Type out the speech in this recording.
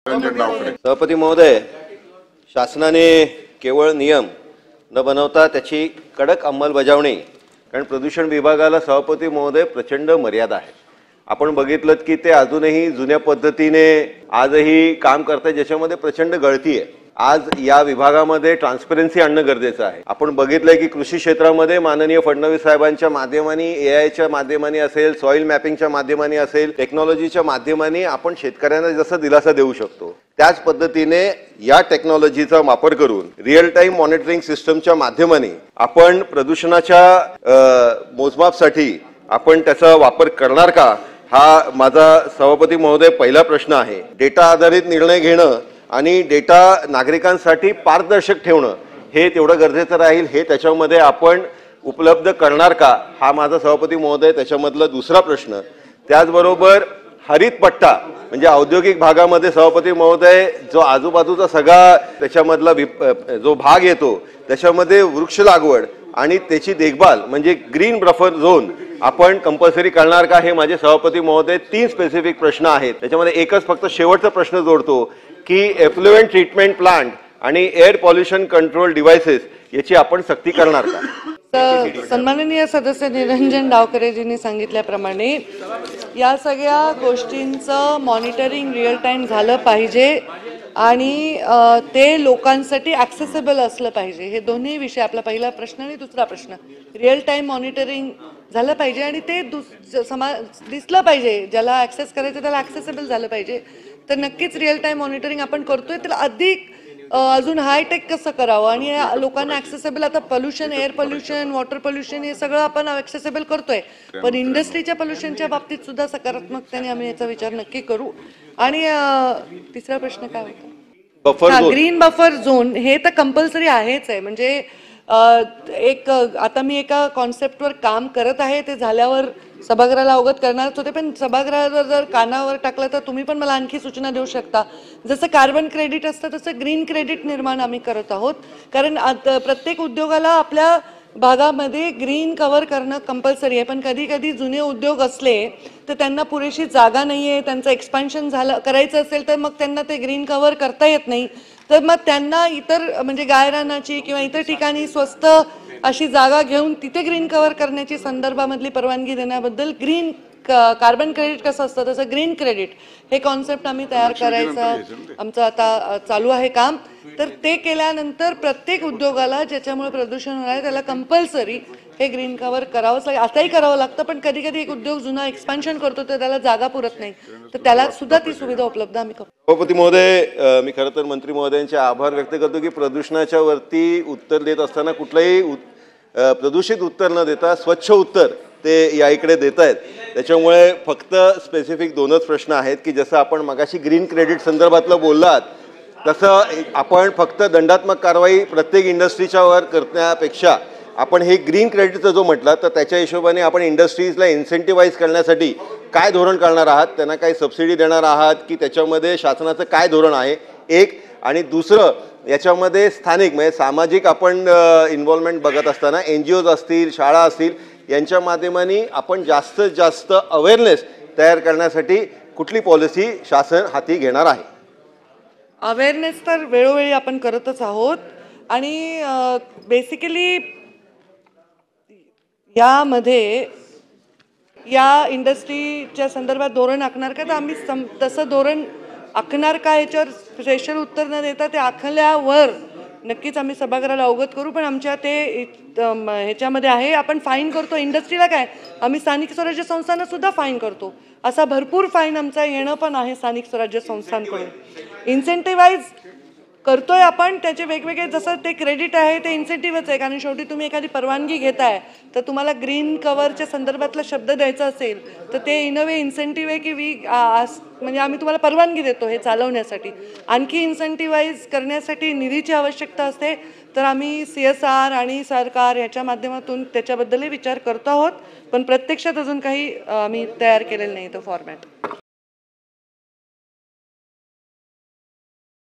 सभापती महोदय, शासनाने केवळ नियम न बनवता त्याची कडक अंमलबजावणी, कारण प्रदूषण विभागाला सभापती महोदय प्रचंड मर्यादा आहे. आपण बघितलं की ते अजूनही जुन्या पद्धतीने आजही काम करतात, ज्याच्यामध्ये प्रचंड गळती आहे. आज या विभागामध्ये ट्रान्सपरन्सी आणणं गरजेचं आहे. आपण बघितलंय की कृषी क्षेत्रामध्ये माननीय फडणवीस साहेबांच्या माध्यमाने, एआयच्या माध्यमाने असेल, सॉइल मॅपिंगच्या माध्यमाने असेल, टेक्नॉलॉजीच्या माध्यमाने आपण शेतकऱ्यांना जसं दिलासा देऊ शकतो, त्याच पद्धतीने या टेक्नॉलॉजीचा वापर करून रिअल टाइम मॉनिटरिंग सिस्टमच्या माध्यमाने आपण प्रदूषणाच्या मोजमापसाठी आपण त्याचा वापर करणार का, हा माझा सभापती महोदय पहिला प्रश्न आहे. डेटा आधारित निर्णय घेणं आणि डेटा नागरिकांसाठी पारदर्शक ठेवणं हे तेवढं गरजेचं राहील. हे त्याच्यामध्ये आपण उपलब्ध करणार का, हा माझा सभापती महोदय त्याच्यामधला दुसरा प्रश्न. त्याचबरोबर हरित पट्टा म्हणजे औद्योगिक भागामध्ये सभापती महोदय जो आजूबाजूचा सगळा त्याच्यामधला जो भाग येतो त्याच्यामध्ये वृक्ष लागवड आणि त्याची देखभाल म्हणजे ग्रीन बफर झोन आपण कंपल्सरी करणार का, हे माझे सभापती महोदय 3 स्पेसिफिक प्रश्न आहेत. त्याच्यामध्ये एकच फक्त शेवटचा प्रश्न जोडतो की एफ्लुएंट ट्रीटमेंट प्लांट आणि एअर पॉल्युशन कंट्रोल डिव्हाइसेस याची आपण सक्ती करणार का. सन्माननीय सदस्य निरंजन डावकरेजींनी सांगितल्याप्रमाणे या सगळ्या गोष्टींचं मॉनिटरिंग रिअल टाइम झालं पाहिजे आणि ते लोकांसाठी ॲक्सेसिबल असलं पाहिजे. हे दोन्ही विषय, आपला पहिला प्रश्न आणि दुसरा प्रश्न, रिअल टाइम मॉनिटरिंग झालं पाहिजे आणि ते दिसलं पाहिजे, ज्याला ॲक्सेस करायचं त्याला ॲक्सेसिबल झालं पाहिजे. तर नक्कीच रिअल टाइम मॉनिटरिंग आपण करतोय, तर अधिक अजून हायटेक कसं करावं आणि लोकांना ॲक्सेसिबल, आता pollution, air pollution, water pollution हे सगळं आपण ॲक्सेसिबल करतोय, पण इंडस्ट्रीच्या पोल्युशनच्या बाबतीत सुद्धा सकारात्मकतेने आम्ही याचा विचार नक्की करू. आणि तिसरा प्रश्न काय होता, ग्रीन बफर झोन हे तर कंपल्सरी आहेच आहे. म्हणजे आता मी एका कॉन्सेप्टवर काम करत आहे, ते झाल्यावर सभागृहाला अवगत करणारच होते, पण सभागृहावर जर कानावर टाकलं तर तुम्ही पण मला आणखी सूचना देऊ शकता. जसं कार्बन क्रेडिट असतं तसं ग्रीन क्रेडिट निर्माण आम्ही करत आहोत, कारण प्रत्येक उद्योगाला आपल्या भागामध्ये ग्रीन कव्हर करणं कंपल्सरी आहे. पण कधी कधी जुने उद्योग असले तर त्यांना पुरेशी जागा नाही आहे, त्यांचं एक्सपान्शन करायचं असेल तर मग त्यांना ते ग्रीन कव्हर करता येत नाही. तर मग त्यांना इतर म्हणजे गायरानाची किंवा इतर ठिकाणी स्वस्त अशी जागा घेऊन तिथे ग्रीन कव्हर करण्याची संदर्भामधली परवानगी देण्याबद्दल ग्रीन कार्बन क्रेडिट कसं असतं तसं ग्रीन क्रेडिट हे कॉन्सेप्ट आम्ही तयार करायचं आमचं आता चालू आहे काम. तर ते केल्यानंतर प्रत्येक उद्योगाला ज्याच्यामुळे प्रदूषण होणार आहे त्याला कंपल्सरी हे ग्रीन कव्हर करावंच लागेल. आताही करावं लागतं, पण कधी कधी एक उद्योग जुना एक्सपान्शन करतो तर त्याला जागा पुरत नाही, तर त्याला सुद्धा ती सुविधा उपलब्ध आम्ही करतो. सभापती महोदय, मी खरं तर मंत्री महोदयांचे आभार व्यक्त करतो की प्रदूषणाच्या वरती उत्तर देत असताना कुठलंही प्रदूषित उत्तर न देता स्वच्छ उत्तर ते या इकडे देत आहेत. त्याच्यामुळे फक्त स्पेसिफिक 2च प्रश्न आहेत की जसं आपण मगाशी ग्रीन क्रेडिट संदर्भातलं बोललात तसं आपण फक्त दंडात्मक कारवाई प्रत्येक इंडस्ट्रीच्या वर करण्यापेक्षा आपण हे ग्रीन क्रेडिटचं जो म्हटलं तर त्याच्या हिशोबाने आपण इंडस्ट्रीजला इन्सेंटिव्हाइज करण्यासाठी काय धोरण काढणार आहात, त्यांना काही सबसिडी देणार आहात की त्याच्यामध्ये शासनाचं काय धोरण आहे, एक. आणि दुसरं, याच्यामध्ये स्थानिक म्हणजे सामाजिक आपण इन्व्हॉल्वमेंट बघत असताना NGOज असतील, शाळा असतील, यांच्या माध्यमाने आपण जास्तीत जास्त अवेअरनेस तयार करण्यासाठी कुठली पॉलिसी शासन हाती घेणार आहे. अवेअरनेस तर वेळोवेळी आपण करतच आहोत आणि बेसिकली यामध्ये या इंडस्ट्रीच्या संदर्भात धोरण आखणार का, तर आम्ही तसं धोरण आखणार का याच्यावर स्पेशल उत्तर न देता ते आखल्यावर नक्कीच आम्ही सभागृहाला अवगत करू. पण आमच्या ते ह्याच्यामध्ये आहे, आपण फाईन करतो इंडस्ट्रीला, काय आम्ही स्थानिक स्वराज्य संस्थांना सुद्धा फाईन करतो, असा भरपूर फाईन आमचा येणं पण आहे स्थानिक स्वराज्य संस्थांकडून. इन्सेंटिव्हाइज करतोय आपण, त्याचे वेगवेगळे, जसं ते क्रेडिट आहे ते इन्सेंटिव्हच आहे, कारण शेवटी तुम्ही एखादी परवानगी घेताय तर तुम्हाला ग्रीन कव्हरच्या संदर्भातला शब्द द्यायचा असेल तर ते इन अ वे इन्सेंटिव्ह आहे की म्हणजे आम्ही तुम्हाला परवानगी देतो हे चालवण्यासाठी. आणखी इन्सेंटिव्हाइज करण्यासाठी निधीची आवश्यकता असते, तर आम्ही CSR आणि सरकार याच्या माध्यमातून त्याच्याबद्दलही विचार करतो आहोत, पण प्रत्यक्षात अजून काही आम्ही तयार केलेलं नाही तो फॉर्मॅट.